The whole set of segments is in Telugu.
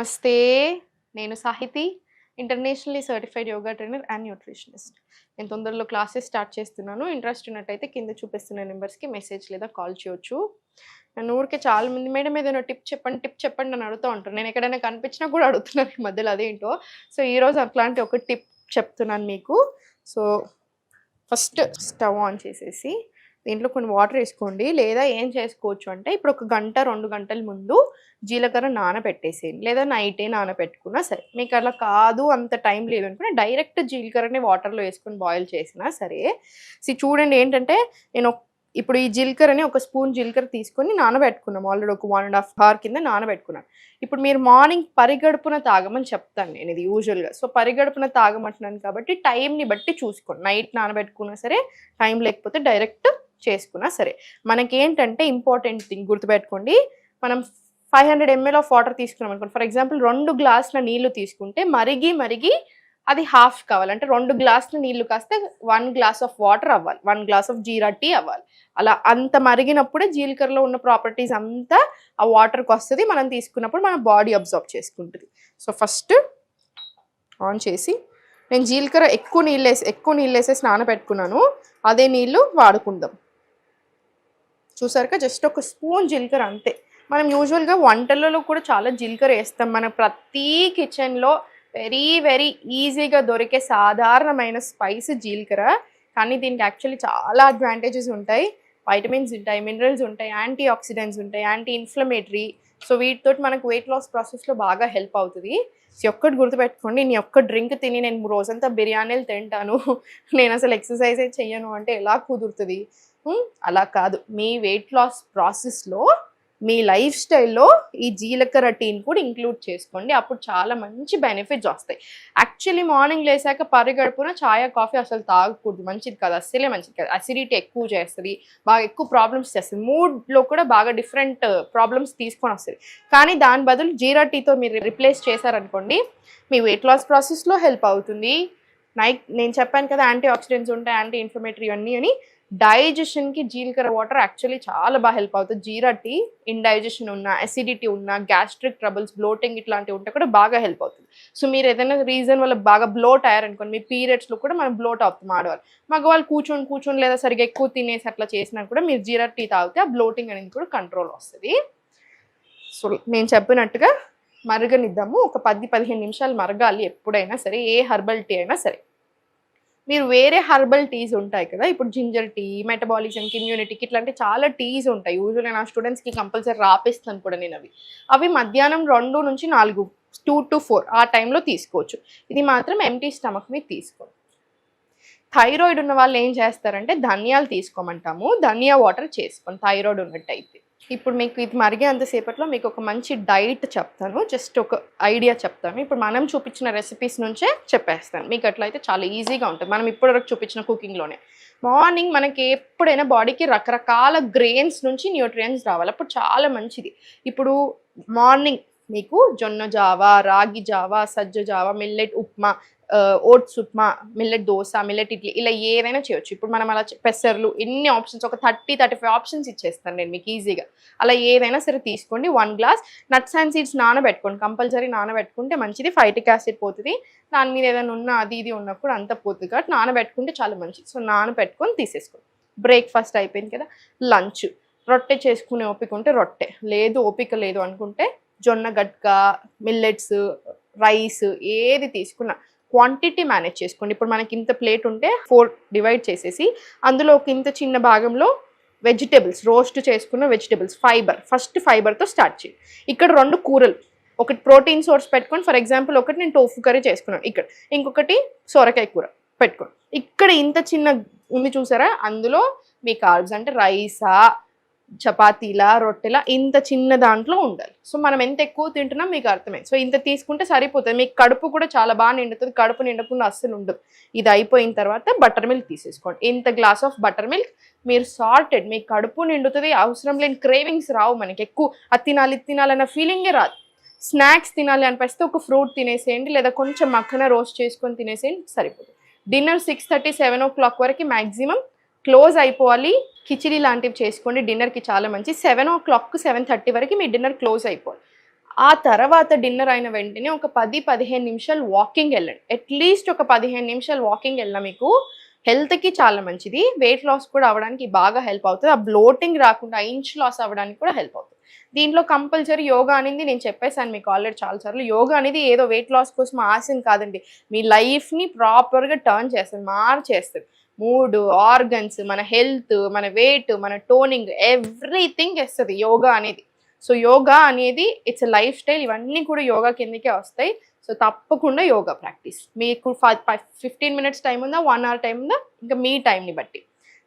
నమస్తే. నేను Sahithi. Internationally certified yoga trainer and nutritionist. నేను తొందరలో క్లాసెస్ స్టార్ట్ చేస్తున్నాను. ఇంట్రెస్ట్ ఉన్నట్టయితే కింద చూపిస్తున్న నెంబర్స్‌కి మెసేజ్ లేదా కాల్ చేయొచ్చు. నన్ను ఊరికే చాలా మంది మేడం ఏదైనా టిప్ చెప్పండి అని అడుగుతూ ఉంటారు. నేను ఎక్కడైనా కనిపించినా కూడా అడుగుతున్నారు ఈ మధ్యలో అదేంటో. సో, ఈరోజు అట్లాంటి ఒక టిప్ చెప్తున్నాను మీకు. సో, ఫస్ట్ స్టవ్ ఆన్ చేసేసి దీంట్లో కొన్ని వాటర్ వేసుకోండి. లేదా ఏం చేసుకోవచ్చు అంటే ఇప్పుడు ఒక గంట 2 గంటల ముందు జీలకర్ర నానబెట్టేసేయండి. లేదా నైటే నానబెట్టుకున్నా సరే. మీకు అలా కాదు అంత టైం లేదు అనుకుని డైరెక్ట్ జీలకర్రని వాటర్‌లో వేసుకొని బాయిల్ చేసినా సరే. చూడండి ఏంటంటే నేను ఇప్పుడు ఈ జీలకర్రని ఒక స్పూన్ జీలకర్ర తీసుకొని నానబెట్టుకున్నాం. ఆల్రెడీ ఒక 1 ½ అవర్ కింద నానబెట్టుకున్నాను. ఇప్పుడు మీరు మార్నింగ్ పరిగడుపున తాగమని చెప్తాను నేను ఇది యూజువల్‌గా. సో, పరిగడుపున తాగమంటున్నాను కాబట్టి టైంని బట్టి చూసుకోండి. నైట్ నానబెట్టుకున్నా సరే, టైం లేకపోతే డైరెక్ట్ చేసుకున్నా సరే. మనకేంటంటే ఇంపార్టెంట్ థింగ్ గుర్తుపెట్టుకోండి. మనం 500 ml ఆఫ్ వాటర్ తీసుకున్నాం అనుకోండి. ఫర్ ఎగ్జాంపుల్ 2 గ్లాసుల నీళ్లు తీసుకుంటే మరిగి అది హాఫ్ కావాలి. అంటే 2 గ్లాసుల నీళ్లు కాస్తే 1 గ్లాస్ ఆఫ్ వాటర్ అవ్వాలి. 1 గ్లాస్ ఆఫ్ జీరా టీ అవ్వాలి. అలా అంత మరిగినప్పుడే జీలకర్రలో ఉన్న ప్రాపర్టీస్ అంతా ఆ వాటర్కి వస్తుంది. మనం తీసుకున్నప్పుడు మన బాడీ అబ్జర్వ్ చేసుకుంటుంది. సో, ఫస్ట్ ఆన్ చేసి నేను జీలకర్ర ఎక్కువ నీళ్ళు వేసేసి నానబెట్టుకున్నాను. అదే నీళ్ళు వాడుకుందాం. చూసారుగా జస్ట్ ఒక స్పూన్ జీలకర్ర అంతే. మనం యూజువల్గా వంటలలో కూడా చాలా జీలకర్ర వేస్తాం. మన ప్రతి కిచెన్లో వెరీ ఈజీగా దొరికే సాధారణమైన స్పైస్ జీలకర్ర. కానీ దీనికి యాక్చువల్లీ చాలా అడ్వాంటేజెస్ ఉంటాయి. వైటమిన్స్ ఉంటాయి, మినరల్స్ ఉంటాయి, యాంటీ ఆక్సిడెంట్స్ ఉంటాయి, యాంటీ ఇన్ఫ్లమేటరీ. సో, వీటితో మనకు వెయిట్ లాస్ ప్రాసెస్లో బాగా హెల్ప్ అవుతుంది. సో, ఒక్కటి గుర్తుపెట్టుకోండి, నేను ఒక్క డ్రింక్ తిని నేను రోజంతా బిర్యానీలు తింటాను, నేను అసలు ఎక్సర్సైజే చెయ్యను అంటే ఎలా కుదురుతుంది? అలా కాదు. మీ వెయిట్ లాస్ ప్రాసెస్లో మీ లైఫ్ స్టైల్లో ఈ జీలకర్ర టీని కూడా ఇంక్లూడ్ చేసుకోండి. అప్పుడు చాలా మంచి బెనిఫిట్స్ వస్తాయి. యాక్చువల్లీ మార్నింగ్ లేసాక పరిగడుపున చాయ్ కాఫీ అసలు తాగకూడదు, మంచిది కాదు, అస్సలే మంచిది కాదు. అసిడిటీ ఎక్కువ చేస్తుంది, బాగా ఎక్కువ ప్రాబ్లమ్స్ చేస్తుంది, మూడ్లో కూడా బాగా డిఫరెంట్ ప్రాబ్లమ్స్ తీసుకొని వస్తుంది. కానీ దాని బదులు జీరా టీతో మీరు రిప్లేస్ చేశారనుకోండి, మీ వెయిట్ లాస్ ప్రాసెస్లో హెల్ప్ అవుతుంది. నేను చెప్పాను కదా యాంటీ ఆక్సిడెంట్స్ ఉంటాయి, యాంటీ ఇన్ఫ్లమేటరీ అన్నీ అని. డైజెషన్కి జీలకర్ర వాటర్ యాక్చువల్లీ చాలా బాగా హెల్ప్ అవుతుంది. జీరా టీ ఇండైజెషన్ ఉన్న, అసిడిటీ ఉన్న, గ్యాస్ట్రిక్ ట్రబుల్స్, బ్లోటింగ్ ఇట్లాంటివి ఉంటే కూడా బాగా హెల్ప్ అవుతుంది. సో, మీరు ఏదైనా రీజన్ వల్ల బాగా బ్లోట్ అయ్యారనుకోండి, మీ పీరియడ్స్లో కూడా మనం బ్లోట్ అవుతాం ఆడవాళ్ళు. మగవాళ్ళు కూర్చొని లేదా సరిగ్గా ఎక్కువ తినేసి అట్లా చేసినా కూడా మీరు జీరా టీ తాగితే ఆ బ్లోటింగ్ అనేది కూడా కంట్రోల్ వస్తుంది. సో, నేను చెప్పినట్టుగా మరగనిద్దాము. ఒక 10-15 నిమిషాలు మరగాలి ఎప్పుడైనా సరే, ఏ హర్బల్ టీ అయినా సరే. మీరు వేరే హర్బల్ టీస్ ఉంటాయి కదా, ఇప్పుడు జింజర్ టీ, మెటబాలిజంకి, ఇమ్యూనిటీకి ఇట్లాంటి చాలా టీస్ ఉంటాయి. యూజువల్గా నా స్టూడెంట్స్కి కంపల్సరీ రాపిస్తాను కూడా నేను అవి మధ్యాహ్నం 2 నుంచి 4, 2 to 4 ఆ టైంలో తీసుకోవచ్చు. ఇది మాత్రం ఎంటీ స్టమక్ మీద తీసుకోండి. థైరాయిడ్ ఉన్న వాళ్ళు ఏం చేస్తారంటే ధనియాలు తీసుకోమంటాము. ధనియా వాటర్ చేసుకోండి థైరాయిడ్ ఉన్నట్టయితే. ఇప్పుడు మీకు ఇది మరిగే అంతసేపట్లో మీకు ఒక మంచి డైట్ చెప్తాను, జస్ట్ ఒక ఐడియా చెప్తాను. ఇప్పుడు మనం చూపించిన రెసిపీస్ నుంచే చెప్పేస్తాను. మీకు అట్లయితే చాలా ఈజీగా ఉంటుంది. మనం ఇప్పటివరకు చూపించిన కుకింగ్లోనే మార్నింగ్ మనకి ఎప్పుడైనా బాడీకి రకరకాల గ్రెయిన్స్ నుంచి న్యూట్రియంట్స్ రావాలి, అప్పుడు చాలా మంచిది. ఇప్పుడు మార్నింగ్ మీకు జొన్న జావా, రాగి జావా, సజ్జ జావా, millet upma, oats upma, millet dosa, millet idli, ఇలా ఏదైనా చేయొచ్చు. ఇప్పుడు మనం అలా పెసర్లు ఎన్ని ఆప్షన్స్, ఒక 30-35 ఆప్షన్స్ ఇచ్చేస్తాను నేను మీకు ఈజీగా. అలా ఏదైనా సరే తీసుకోండి. 1 గ్లాస్ నట్స్ అండ్ సీడ్స్ నానబెట్టుకోండి, కంపల్సరీ నానబెట్టుకుంటే మంచిది. ఫైటిక్ యాసిడ్ పోతుంది, దాని మీద ఏదైనా ఉన్నా అది ఇది ఉన్నప్పుడు అంతా పోతుంది కాబట్టి నానబెట్టుకుంటే చాలా మంచిది. సో, నానబెట్టుకొని తీసేసుకోండి. బ్రేక్ఫాస్ట్ అయిపోయింది కదా, లంచ్. రొట్టె చేసుకునే ఓపిక ఉంటే రొట్టె, లేదు ఓపిక లేదు అనుకుంటే జొన్న గట్క, మిల్లెట్స్, రైస్ ఏది తీసుకున్నా క్వాంటిటీ మేనేజ్ చేసుకోండి. ఇప్పుడు మనకి ఇంత ప్లేట్ ఉంటే 4 డివైడ్ చేసేసి అందులో ఒక ఇంత చిన్న భాగంలో వెజిటేబుల్స్, రోస్ట్ చేసుకున్న వెజిటేబుల్స్, ఫస్ట్ ఫైబర్తో స్టార్ట్ చేయండి. ఇక్కడ 2 కూరలు, ఒకటి ప్రోటీన్ సోర్స్ పెట్టుకోండి. ఫర్ ఎగ్జాంపుల్ ఒకటి నేను టోఫు కర్రీ చేసుకున్నాను, ఇక్కడ ఇంకొకటి సొరకాయ కూర పెట్టుకోండి. ఇక్కడ ఇంత చిన్న ఉంది చూసారా, అందులో మీ కార్బ్స్ అంటే రైసా, చపాతీలా, రొట్టెలా, ఇంత చిన్న దాంట్లో ఉండాలి. సో, మనం ఎంత ఎక్కువ తింటున్నాం మీకు అర్థమైంది. సో, ఇంత తీసుకుంటే సరిపోతుంది. మీకు కడుపు కూడా చాలా బాగా నిండుతుంది, కడుపు నిండకుండా అస్సలు ఉండదు. ఇది అయిపోయిన తర్వాత బటర్ మిల్క్ తీసేసుకోండి. ఇంత గ్లాస్ ఆఫ్ బటర్ మిల్క్, మీరు సార్టెడ్, మీకు కడుపు నిండుతుంది, అవసరం లేని క్రేవింగ్స్ రావు. మనకి ఎక్కువ అది తినాలన్న ఫీలింగే రాదు. స్నాక్స్ తినాలి అనిపిస్తే ఒక ఫ్రూట్ తినేసేయండి, లేదా కొంచెం మక్కన రోస్ట్ చేసుకొని తినేసేయండి, సరిపోతుంది. డిన్నర్ 6:30-7 o'clock వరకు మ్యాక్సిమం క్లోజ్ అయిపోవాలి. కిచిడి లాంటివి చేసుకోండి, డిన్నర్కి చాలా మంచి. 7 o'clock 7:30 వరకు మీ డిన్నర్ క్లోజ్ అయిపోవాలి. ఆ తర్వాత డిన్నర్ అయిన వెంటనే ఒక 10-15 నిమిషాలు వాకింగ్ వెళ్ళండి. అట్లీస్ట్ ఒక 15 నిమిషాలు వాకింగ్ వెళ్ళినా మీకు హెల్త్‌కి చాలా మంచిది. వెయిట్ లాస్ కూడా అవ్వడానికి బాగా హెల్ప్ అవుతది. ఆ బ్లోటింగ్ రాకుండా ఇంచ్ లాస్ అవ్వడానికి కూడా హెల్ప్ అవుతుంది. దీంట్లో కంపల్సరీ యోగా అనేది నేను చెప్పేసాను మీకు ఆల్రెడీ చాలా సార్లు. యోగా అనేది ఏదో వెయిట్ లాస్ కోసం ఆసన కాదండి. మీ లైఫ్‌ని ప్రాపర్‌గా టర్న్ చేస్తది. మార్చేస్తది. మూడ్, ఆర్గన్స్, మన హెల్త్, మన వెయిట్, మన టోనింగ్ ఎవ్రీథింగ్ ఇస్తది యోగా అనేది. సో యోగా అనేది ఇట్స్ ఎ లైఫ్ స్టైల్. ఇవన్నీ కూడా యోగా కిందకే వస్తాయి. సో తప్పకుండా యోగా ప్రాక్టీస్. మీకు 15 మినిట్స్ టైం ఉందా, 1 అవర్ టైం ఉందా, ఇంకా మీ టైంని బట్టి.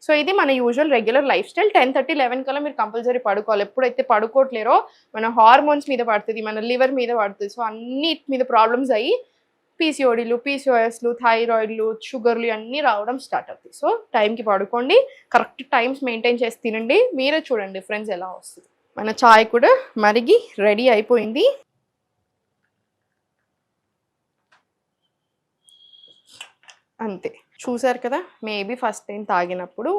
సో ఇది మన యూజువల్ రెగ్యులర్ లైఫ్ స్టైల్. 10:30, 11 కల్లా మీరు కంపల్సరీ పడుకోవాలి. ఎప్పుడైతే పడుకోవట్లేరో మన హార్మోన్స్ మీద పడుతుంది, మన లివర్ మీద పడుతుంది. సో అన్నిటి మీద ప్రాబ్లమ్స్ అయ్యి పీసీఓడీలు, పీసీఓఎస్లు, థైరాయిడ్లు, షుగర్లు అన్నీ రావడం స్టార్ట్ అవుతాయి. సో టైంకి పడుకోండి, కరెక్ట్ టైమ్స్ మెయింటైన్ చేసి తినండి. మీరే చూడండి డిఫరెన్స్ ఎలా వస్తుంది. మన చాయ్ కూడా మరిగి రెడీ అయిపోయింది. అంతే, చూసారు కదా. మేబీ ఫస్ట్ టైం తాగినప్పుడు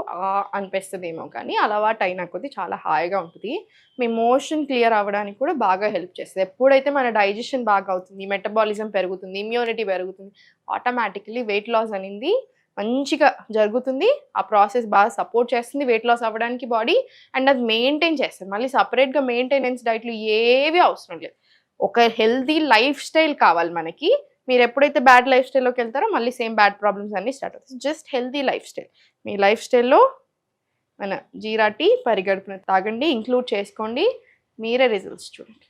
అనిపిస్తుందేమో, కానీ అలవాటు అయిన కొద్దీ చాలా హాయిగా ఉంటుంది. మీ మోషన్ క్లియర్ అవ్వడానికి కూడా బాగా హెల్ప్ చేస్తుంది. ఎప్పుడైతే మన డైజెషన్ బాగా అవుతుంది, మెటబాలిజం పెరుగుతుంది, ఇమ్యూనిటీ పెరుగుతుంది, ఆటోమేటికలీ వెయిట్ లాస్ అనేది మంచిగా జరుగుతుంది. ఆ ప్రాసెస్ బాగా సపోర్ట్ చేస్తుంది వెయిట్ లాస్ అవ్వడానికి బాడీ. అండ్ అది మెయింటైన్ చేస్తుంది. మళ్ళీ సపరేట్గా మెయింటెనెన్స్ డైట్లు ఏవి అవసరం లేదు. ఒక హెల్తీ లైఫ్ స్టైల్ కావాలి మనకి. మీరు ఎప్పుడైతే బ్యాడ్ లైఫ్ స్టైల్లోకి వెళ్తారో మళ్ళీ సేమ్ బ్యాడ్ ప్రాబ్లమ్స్ అన్నీ స్టార్ట్ అవుతాయి. Just healthy life style. మీ లైఫ్ స్టైల్లో మన జీరా టీ పరిగడుపున తాగండి, ఇంక్లూడ్ చేసుకోండి. మీరే రిజల్ట్స్ చూడండి.